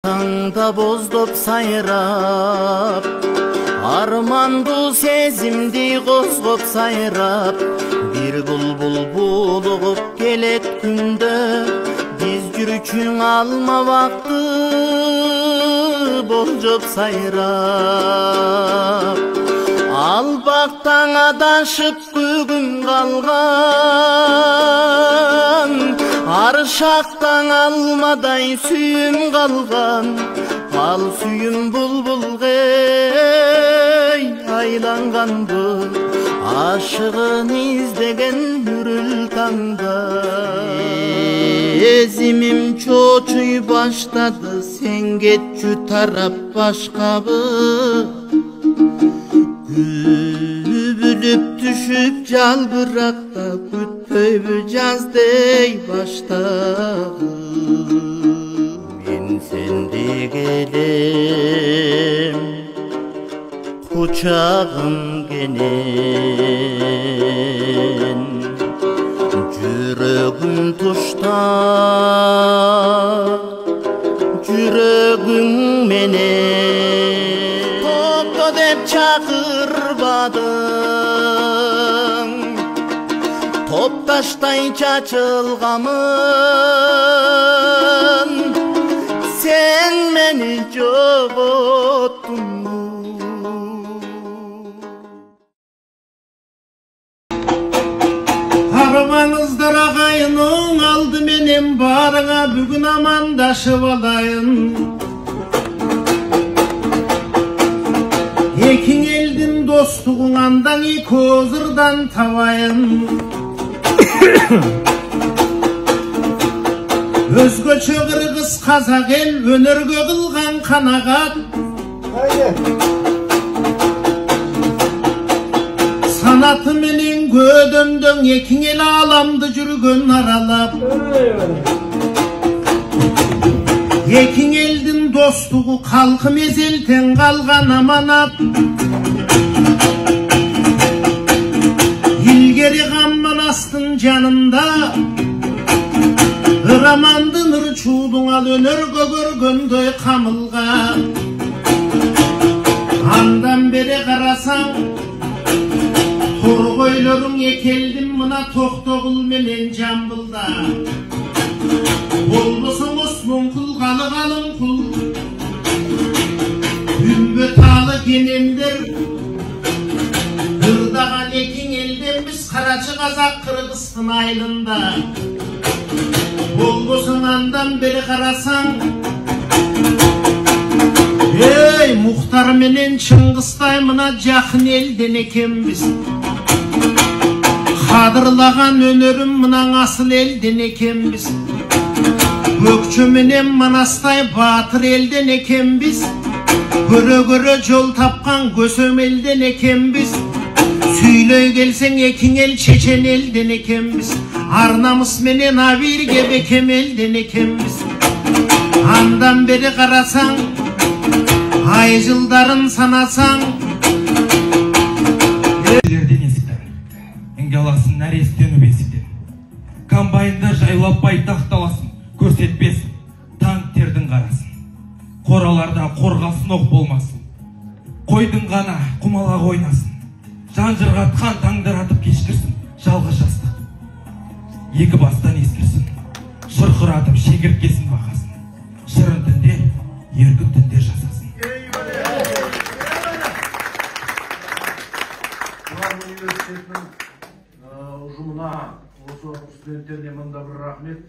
Tаңда боздоп сайрап, арманду сезимди козгоп сайрап, бир булбул булугуп келет күндө, биз жүрчүң алма вакты болжоп сайрап. Ал бактан адашып күгүн калган, аршактан алмадай сүйүм калган, ал сүйүм булбулгей айланганды, ашыгын издеген бүрүл таңда. Сезимим чочуй баштады, сен кетчү тарап башкабы, Kübülüp düşüp жалбыракта, күтпөйбү жаздей баштагым. Мен сендей келем, кучагым кенен, жүрөгүм тушта, жүрөгүң менен. Деп чакырбадың, топташтай чачылгамын, сен мени жоготтуң. Армаңыздар агайының, алды менен барыңа бүгүн амандашып алайын. Ekin eldin dostluğun andan ilk ozırdan tavayın. Özgöçö Kırgız Kazak el önörgö kılgan kanagat. Sanatı menen gödöndön ekin el alamdı жүргөн aralap. Ekin eldin dostluğu kalkı mezelten kalgan amanat. İlgeri gamman astın canında, ıramandın ırçuğdun al önörgö görgönдөй kamılga. Andan beri karasan, torgoylorun ekeldim mına toktogul menen jambılda. Olmasın Osman kul, kalı kalın kul, ümbö talı genemdir. Hırdagan ekin elden biz Karaçı Kazak Kırgızsın aylında. Olmasın andan beri karasan, ey Muhtar menen Çıngıztay mına jakın elden ekenbiz. Kadırlagan önörüm mınan asıl elden ekenbiz. Gökçü menen Manastay batır elden ekenbiz. Göre göre jol tapkan gösöm elden ekenbiz. Süylöy gelsen ekin el Çeçen elden ekenbiz. Arnamız menen Avirge Bekem elden ekenbiz. Andan beri karasan, ay жылдарын sanasan, Lerden esitten, engalasın нәрестені бесіктен. Комбайнда жайлап байтақталасын, көрсетпесін, танктердің қарасын. Қораларда қорғасын оқ болмасын. Қойдың ғана құмалақ ойнасын. Жанжырғатқан таңдыратып кешкірсін, жалғыз жастық. Екі бастан ескірсін, шырқыратып шегірткесін бақасын. Шырын түнде, еркін түнде жасасын. Университетінің ұжымына, осы студенттеріне мында бір рахмет.